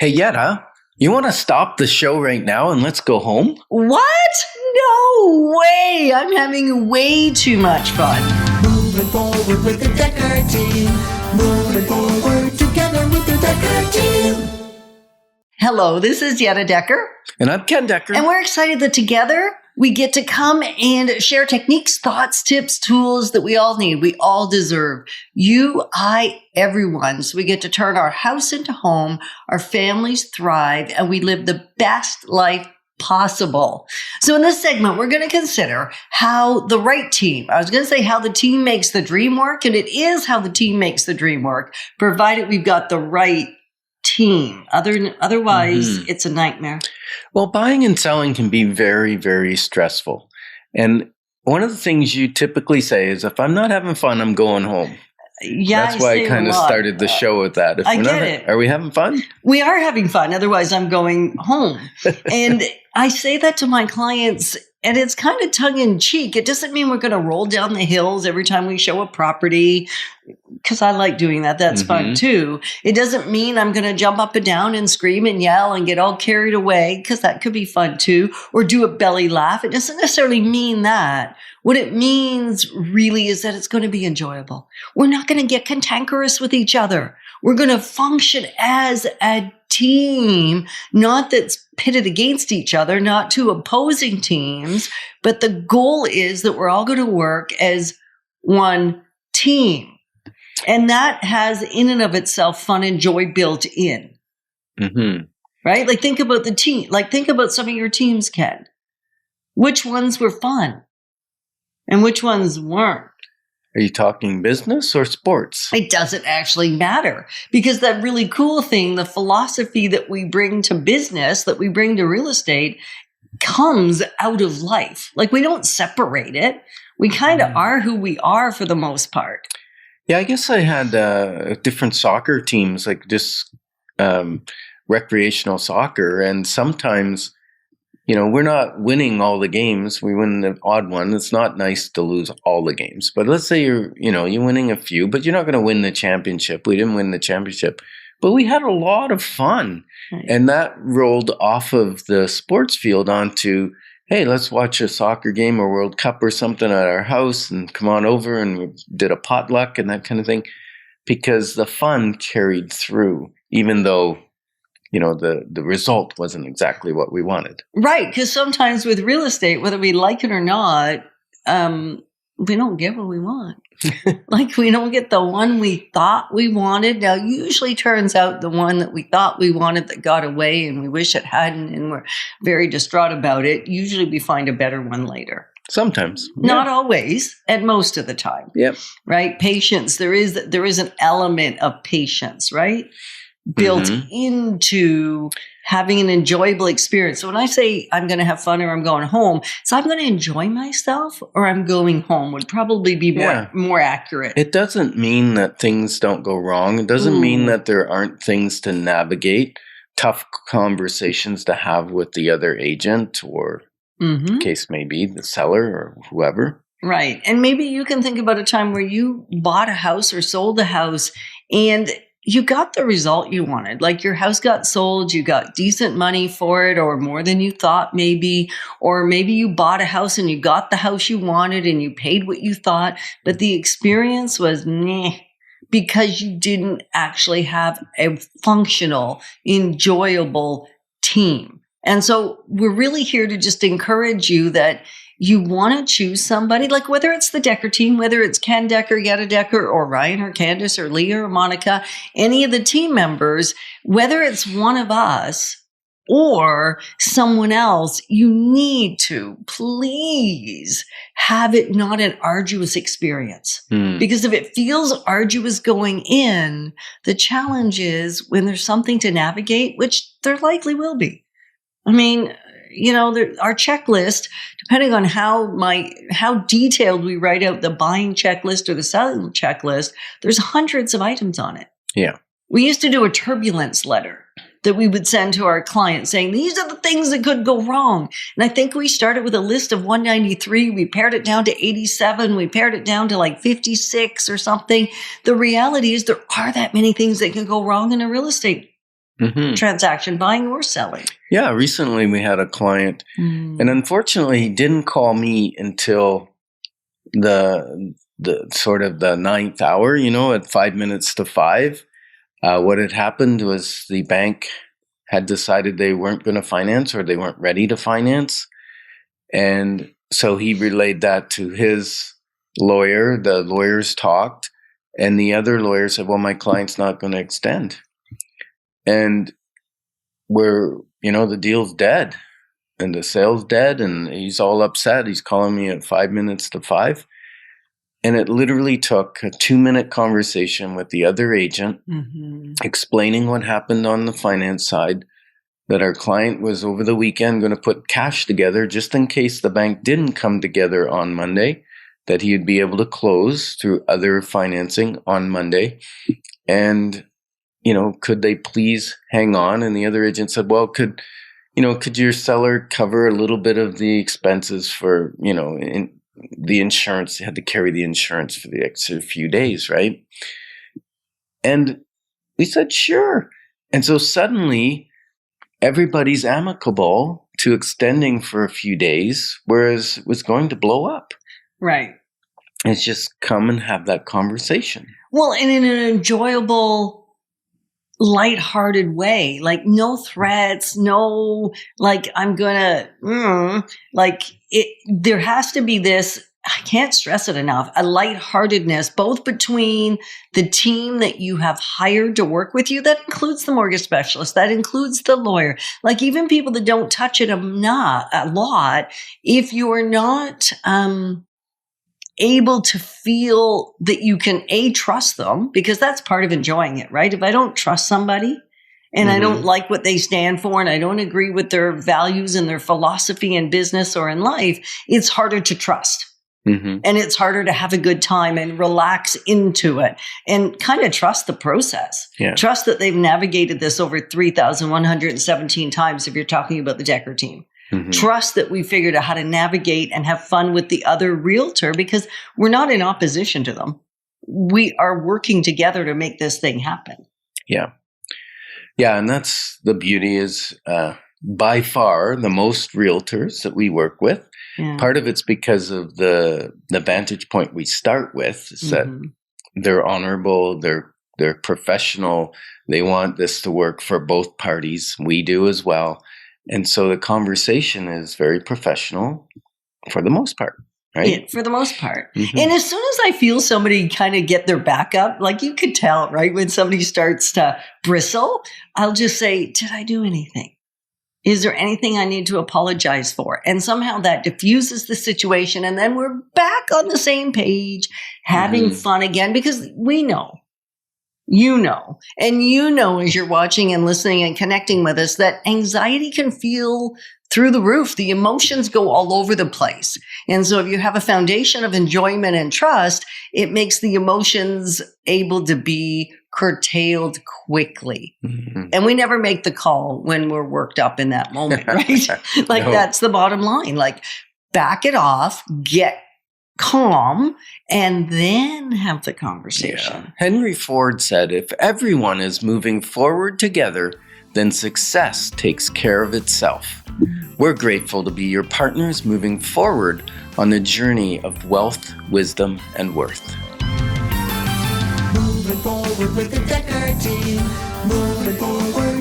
Hey, Yetta, you want to stop the show right now and let's go home? What? No way! I'm having way too much fun. Moving forward with the Decker team. Moving forward together with the Decker team. Hello, this is Yetta Decker. And I'm Ken Decker. And we're excited that together we get to come and share techniques, thoughts, tips, tools that we all need, we all deserve. You, I, everyone. So we get to turn our house into home, our families thrive, and we live the best life possible. So in this segment, we're going to consider how the right team, I was going to say how the team makes the dream work, and it is how the team makes the dream work, provided we've got the right team. Otherwise, it's a nightmare. Well, buying and selling can be very, very stressful. And one of the things you typically say is, if I'm not having fun, I'm going home. Yeah, that's why I kind of started the show with that. If I get it. Are we having fun? We are having fun. Otherwise, I'm going home. And I say that to my clients, and it's kind of tongue in cheek. It doesn't mean we're going to roll down the hills every time we show a property, because I like doing that. That's fun too. It doesn't mean I'm going to jump up and down and scream and yell and get all carried away, because that could be fun too, or do a belly laugh. It doesn't necessarily mean that. What it means really is that it's going to be enjoyable. We're not going to get cantankerous with each other. We're going to function as a team, not that's pitted against each other, not two opposing teams, but the goal is that we're all going to work as one team. And that has in and of itself fun and joy built in. Right? Like think about the team, like think about some of your teams, Ken. Which ones were fun? And which ones weren't? Are you talking business or sports? It doesn't actually matter, because that really cool thing, the philosophy that we bring to business, that we bring to real estate, comes out of life. Like we don't separate it. We kind of are who we are for the most part. Yeah, I guess I had different soccer teams, like just recreational soccer. And sometimes, you know, we're not winning all the games. We win the odd one. It's not nice to lose all the games. But let's say you're winning a few, but you're not going to win the championship. We didn't win the championship, but we had a lot of fun. Right. And that rolled off of the sports field onto, hey, let's watch a soccer game or World Cup or something at our house and come on over, and we did a potluck and that kind of thing, because the fun carried through, even though the result wasn't exactly what we wanted. Right. Because sometimes with real estate, whether we like it or not, we don't get what we want. Like we don't get the one we thought we wanted. Now, usually turns out the one that we thought we wanted that got away and we wish it hadn't, and we're very distraught about it. Usually we find a better one later. Sometimes. Not always, and most of the time. Yep. Right? Patience. There is an element of patience, right? Built into having an enjoyable experience. So when I say I'm going to have fun or I'm going home, so I'm going to enjoy myself or I'm going home would probably be more accurate. It doesn't mean that things don't go wrong. It doesn't mean that there aren't things to navigate, tough conversations to have with the other agent or the case may be the seller or whoever. Right. And maybe you can think about a time where you bought a house or sold a house and you got the result you wanted. Like your house got sold, you got decent money for it, or more than you thought maybe, or maybe you bought a house and you got the house you wanted and you paid what you thought, but the experience was meh, because you didn't actually have a functional, enjoyable team. And so we're really here to just encourage you that you want to choose somebody, like whether it's the Decker team, whether it's Ken Decker, Yetta Decker, or Ryan or Candace or Leah or Monica, any of the team members, whether it's one of us or someone else, you need to please have it not an arduous experience. Because if it feels arduous going in, the challenge is when there's something to navigate, which there likely will be. I mean, our checklist, depending on how detailed we write out the buying checklist or the selling checklist, there's hundreds of items on it. Yeah. We used to do a turbulence letter that we would send to our clients saying, these are the things that could go wrong. And I think we started with a list of 193. We pared it down to 87. We pared it down to like 56 or something. The reality is there are that many things that can go wrong in a real estate Mhm. transaction, buying or selling. Yeah, recently we had a client, and unfortunately, he didn't call me until the sort of the 9th hour. At 5 minutes to 5. What had happened was the bank had decided they weren't going to finance, or they weren't ready to finance, and so he relayed that to his lawyer. The lawyers talked, and the other lawyer said, "Well, my client's not going to extend," and the deal's dead, and the sale's dead, and he's all upset. He's calling me at 5 minutes to 5. And it literally took a 2-minute conversation with the other agent, explaining what happened on the finance side, that our client was over the weekend going to put cash together just in case the bank didn't come together on Monday, that he'd be able to close through other financing on Monday. And, could they please hang on? And the other agent said, "Well, could your seller cover a little bit of the expenses for, the insurance?" They had to carry the insurance for the extra few days, right? And we said, "Sure." And so suddenly everybody's amicable to extending for a few days, whereas it was going to blow up. Right. It's just come and have that conversation. Well, and in an enjoyable, lighthearted way, like no threats, no, like I'm gonna, there has to be this, I can't stress it enough, a lightheartedness, both between the team that you have hired to work with you. That includes the mortgage specialist, that includes the lawyer, like even people that don't touch it a lot. If you are not, able to feel that you can trust them, because that's part of enjoying it, right? If I don't trust somebody and I don't like what they stand for, and I don't agree with their values and their philosophy in business or in life, it's harder to trust. And it's harder to have a good time and relax into it and kind of trust the process. Yeah. Trust that they've navigated this over 3,117 times if you're talking about the Decker team. Trust that we figured out how to navigate and have fun with the other realtor, because we're not in opposition to them. We are working together to make this thing happen. Yeah. Yeah. And that's the beauty is by far the most realtors that we work with. Yeah. Part of it's because of the vantage point we start with is that they're honorable, they're professional, they want this to work for both parties. We do as well. And so the conversation is very professional for the most part, right? Yeah, for the most part. And as soon as I feel somebody kind of get their back up, like you could tell, right? When somebody starts to bristle, I'll just say, "Did I do anything? Is there anything I need to apologize for?" And somehow that diffuses the situation. And then we're back on the same page, having fun again, because we know. And as you're watching and listening and connecting with us, that anxiety can feel through the roof. The emotions go all over the place. And so if you have a foundation of enjoyment and trust, it makes the emotions able to be curtailed quickly. And we never make the call when we're worked up in that moment, right? Like that's the bottom line. Like back it off, get calm, and then have the conversation. Yeah. Henry Ford said, "If everyone is moving forward together, then success takes care of itself." We're grateful to be your partners moving forward on the journey of wealth, wisdom, and worth. Moving forward with the Decker team. Moving forward.